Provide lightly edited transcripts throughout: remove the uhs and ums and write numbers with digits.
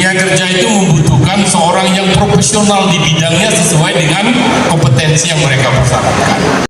Dunia kerja itu membutuhkan seorang yang profesional di bidangnya sesuai dengan kompetensi yang mereka persyaratkan.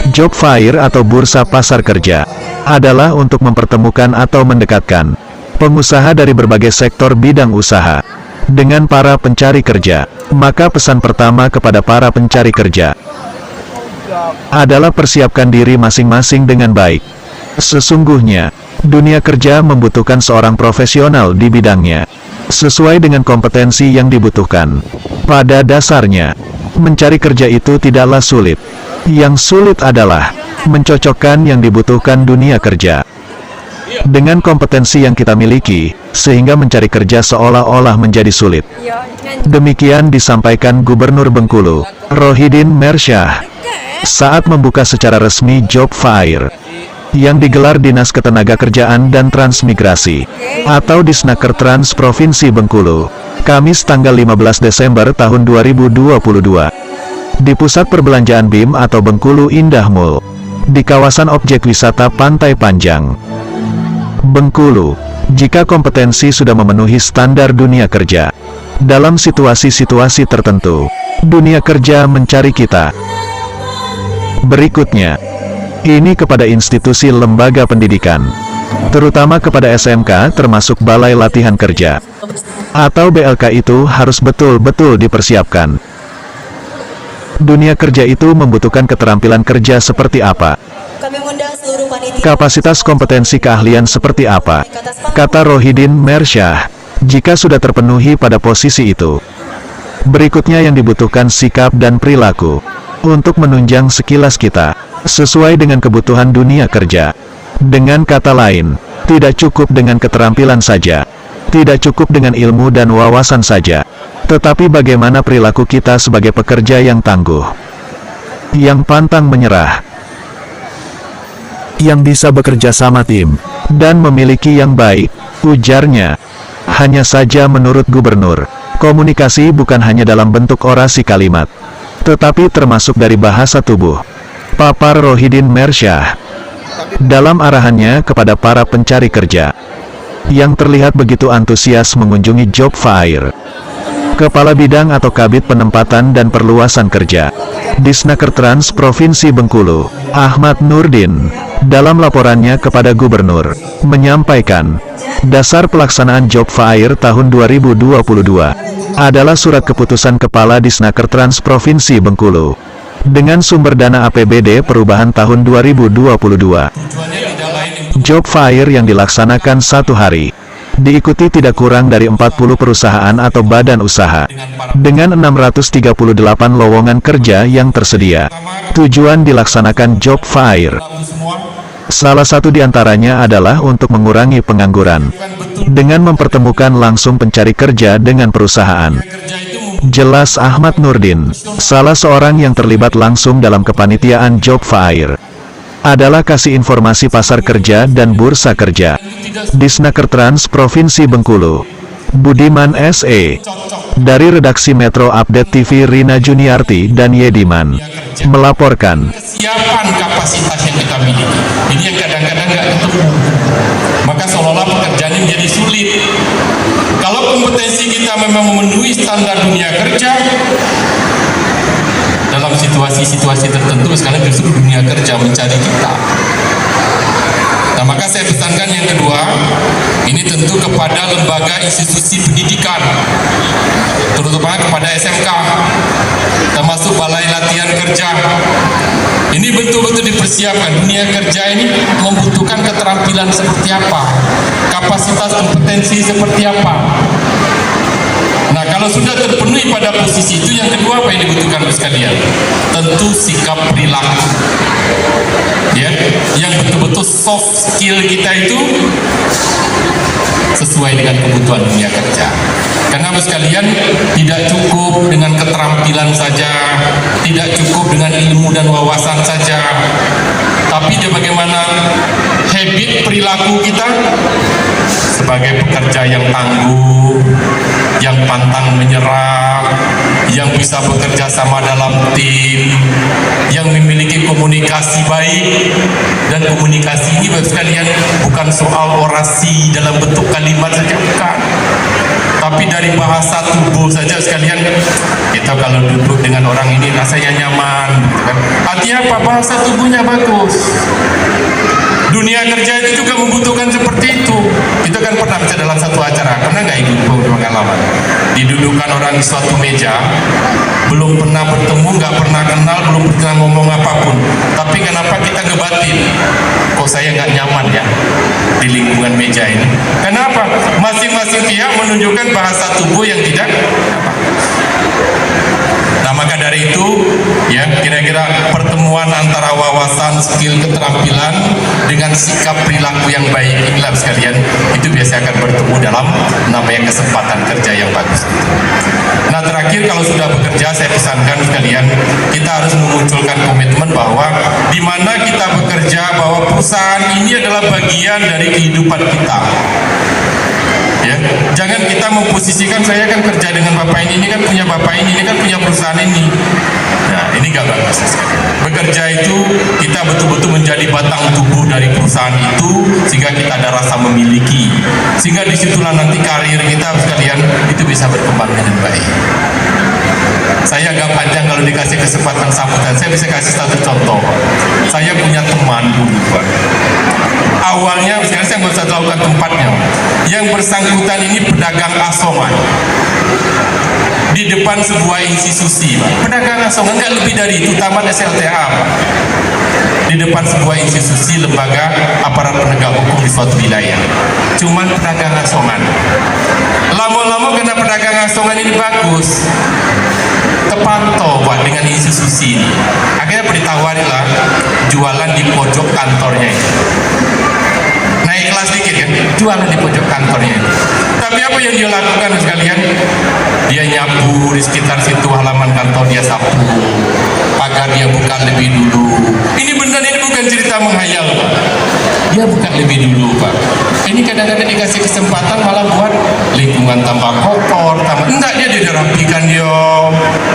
Job fair atau bursa pasar kerja adalah untuk mempertemukan atau mendekatkan pengusaha dari berbagai sektor bidang usaha dengan para pencari kerja. Maka pesan pertama kepada para pencari kerja adalah persiapkan diri masing-masing dengan baik. Sesungguhnya, dunia kerja membutuhkan seorang profesional di bidangnya, sesuai dengan kompetensi yang dibutuhkan. Pada dasarnya, mencari kerja itu tidaklah sulit. Yang sulit adalah mencocokkan yang dibutuhkan dunia kerja dengan kompetensi yang kita miliki, sehingga mencari kerja seolah-olah menjadi sulit. Demikian disampaikan Gubernur Bengkulu, Rohidin Mersyah, saat membuka secara resmi Job Fair yang digelar Dinas Ketenagakerjaan dan Transmigrasi atau Disnaker Trans Provinsi Bengkulu, Kamis tanggal 15 Desember tahun 2022. Di Pusat Perbelanjaan BIM atau Bengkulu Indah Mall, di kawasan objek wisata Pantai Panjang, Bengkulu. Jika kompetensi sudah memenuhi standar dunia kerja, dalam situasi-situasi tertentu, dunia kerja mencari kita. Berikutnya, ini kepada institusi lembaga pendidikan, terutama kepada SMK termasuk Balai Latihan Kerja, atau BLK itu harus betul-betul dipersiapkan. Dunia kerja itu membutuhkan keterampilan kerja seperti apa? Kapasitas kompetensi keahlian seperti apa? Kata Rohidin Mersyah, jika sudah terpenuhi pada posisi itu, berikutnya yang dibutuhkan sikap dan perilaku untuk menunjang sekilas kita, sesuai dengan kebutuhan dunia kerja. Dengan kata lain, tidak cukup dengan keterampilan saja, tidak cukup dengan ilmu dan wawasan saja, tetapi bagaimana perilaku kita sebagai pekerja yang tangguh, yang pantang menyerah, yang bisa bekerja sama tim, dan memiliki yang baik, ujarnya. Hanya saja menurut Gubernur, komunikasi bukan hanya dalam bentuk orasi kalimat, tetapi termasuk dari bahasa tubuh, papar Rohidin Mersyah dalam arahannya kepada para pencari kerja yang terlihat begitu antusias mengunjungi Job Fair. Kepala Bidang atau Kabid Penempatan dan Perluasan Kerja Disnaker Trans Provinsi Bengkulu, Ahmad Nurdin, dalam laporannya kepada Gubernur, menyampaikan, dasar pelaksanaan Job Fair tahun 2022 adalah surat keputusan Kepala Disnaker Trans Provinsi Bengkulu dengan sumber dana APBD Perubahan tahun 2022. Job Fair yang dilaksanakan 1 hari diikuti tidak kurang dari 40 perusahaan atau badan usaha, dengan 638 lowongan kerja yang tersedia. Tujuan dilaksanakan Job Fair, salah satu diantaranya adalah untuk mengurangi pengangguran, dengan mempertemukan langsung pencari kerja dengan perusahaan. Jelas Ahmad Nurdin, salah seorang yang terlibat langsung dalam kepanitiaan Job Fair, adalah kasih informasi pasar kerja dan bursa kerja. Disnaker Trans Provinsi Bengkulu, Budiman SE, dari redaksi Metro Update TV Rina Juniarti dan Yediman, melaporkan. Kesiapan kapasitas yang kita miliki, ini yang kadang-kadang nggak ketemu, maka seolah-olah pekerjaannya menjadi sulit. Kalau kompetensi kita memang memenuhi standar dunia kerja, dalam situasi-situasi tertentu sekarang justru dunia kerja mencari kita. Nah, maka saya pesankan yang kedua, ini tentu kepada lembaga institusi pendidikan, terutama kepada SMK, termasuk Balai Latihan Kerja. Ini betul-betul dipersiapkan. Dunia kerja ini membutuhkan keterampilan seperti apa, kapasitas kompetensi seperti apa. Nah, kalau sudah terpenuhi pada posisi itu, yang kedua apa yang dibutuhkan sekalian? Tentu sikap perilaku. Ya, yang betul-betul soft skill kita itu sesuai dengan kebutuhan dunia kerja. Karena Bapak sekalian, tidak cukup dengan keterampilan saja, tidak cukup dengan ilmu dan wawasan saja, tapi bagaimana habit perilaku kita sebagai pekerja yang tangguh, yang pantang menyerah, yang bisa bekerja sama dalam tim, yang memiliki komunikasi baik. Dan komunikasi ini Bapak sekalian bukan soal orasi dalam bentuk kalimat saja, bukan, tapi dari bahasa tubuh saja sekalian. Kita kalau duduk dengan orang ini rasanya nyaman, gitu kan. Artinya apa? Bahasa tubuhnya bagus. Dunia kerja itu juga membutuhkan seperti itu. Kita kan pernah baca dalam satu acara, pernah nggak ikut pengalaman? Didudukan orang di suatu meja, belum pernah bertemu, nggak pernah kenal, belum pernah ngomong apapun. Tapi kenapa kita ngebatin? Kok saya nggak nyaman ya di lingkungan meja ini? Kenapa? Masing-masing pihak menunjukkan bahasa tubuh yang tidak. Nah, maka dari itu, ya, kira-kira pertemuan antara wawasan, skill, keterampilan dengan sikap perilaku yang baik inilah sekalian, itu biasa akan bertemu dalam namanya kesempatan kerja yang bagus. Nah, terakhir, kalau sudah bekerja, saya pesankan sekalian, kita harus memunculkan komitmen bahwa di mana kita bekerja, bahwa perusahaan ini adalah bagian dari kehidupan kita. Ya, jangan kita memposisikan saya kan kerja dengan bapak ini kan punya bapak ini kan punya perusahaan ini. Nah, ini gak bagus. Bekerja itu kita betul-betul menjadi batang tubuh dari perusahaan itu, sehingga kita ada rasa memiliki, sehingga disitulah nanti karir kita sekalian itu bisa berkembang dengan baik. Saya agak panjang kalau dikasih kesempatan sambutan. Saya bisa kasih satu contoh. Saya punya teman dulu, Pak. Awalnya, sekarang saya nggak usah tahukan tempatnya. Yang bersangkutan ini pedagang asongan di depan sebuah institusi, Pak. Pedagang asongan, nggak lebih dari itu, taman SLTA, Pak. Di depan sebuah institusi lembaga aparat penegak hukum di suatu wilayah. Cuman pedagang asongan. Lama-lama karena pedagang asongan ini bagus, terpantau Pak dengan institusi ini. Akhirnya ditawarin lah jualan di pojok kantornya itu. Naik kelas dikit kan, jualan di pojok kantornya itu. Tapi apa yang dia lakukan sekalian? Dia nyapu di sekitar situ, halaman kantor dia sapu, pagar dia buka lebih dulu. Ini benar, ini bukan cerita menghayal, Pak. Dia buka lebih dulu, Pak. Ini kadang-kadang dikasih kesempatan malah buat lingkungan tambah kotor, enggak, dia dirapikan dia,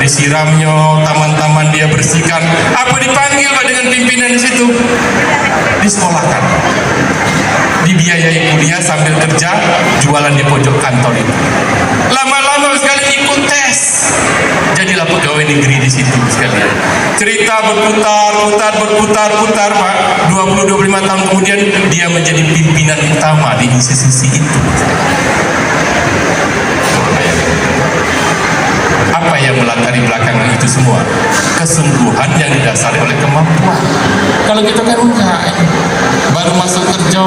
disiramnya, taman-taman dia bersihkan. Apa dipanggil Pak dengan pimpinan di situ? Disekolahkan, dibiayai kuliah sambil kerja, jualan di pojok kantor itu. Lama-lama sekali ikut tes, jadilah pegawai negeri di situ sekalian. Cerita berputar Pak. 20-25 tahun kemudian dia menjadi pimpinan utama di institusi itu. Apa yang melatari belakangan itu semua? Kesungguhan yang didasari oleh kemampuan. Kalau kita kan enggak, baru masuk kerja,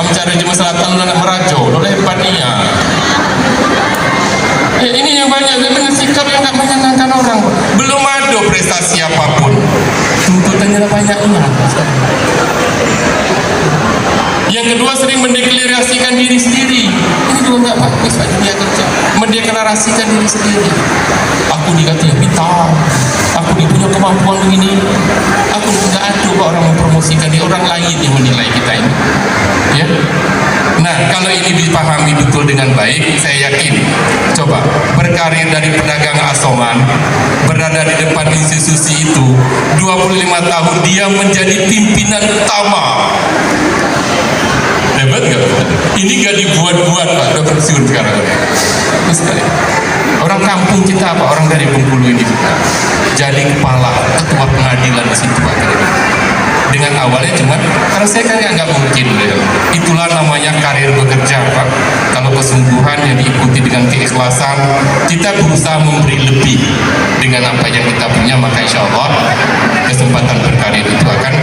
mencari jemaah selatan anak merajo, lo lebat niya. Ini yang banyak dengan sikap yang nggak menyenangkan orang. Belum ada prestasi apapun, tuntutannya banyaknya. Yang kedua, sering mendeklarasikan diri sendiri. Ini juga nggak bagus Pak, dunia kerja. Mendeklarasikan diri sendiri. Aku dikatakan pintar, aku punya kemampuan begini. Aku nggak ada Pak orang mempromosikan, di orang lain yang menilai kita ini. Ya. Nah, kalau ini dipahami betul dengan baik, saya yakin. Coba berkarir dari pedagang asongan, berada di depan institusi itu, 25 tahun dia menjadi pimpinan utama. Hebat nggak? Ini nggak dibuat-buat Pak, udah pensiun sekarang. Sekali. Orang kampung kita apa? Orang dari Bengkulu ini jadi kepala ketua pengadilan di situ Pak. Dengan awalnya cuman, karena saya kan nggak mungkin. Itulah namanya karir bekerja Pak. Kalau kesungguhan yang diikuti dengan keikhlasan, kita berusaha memberi lebih dengan apa yang kita punya, maka insya Allah kesempatan berkarir itu akan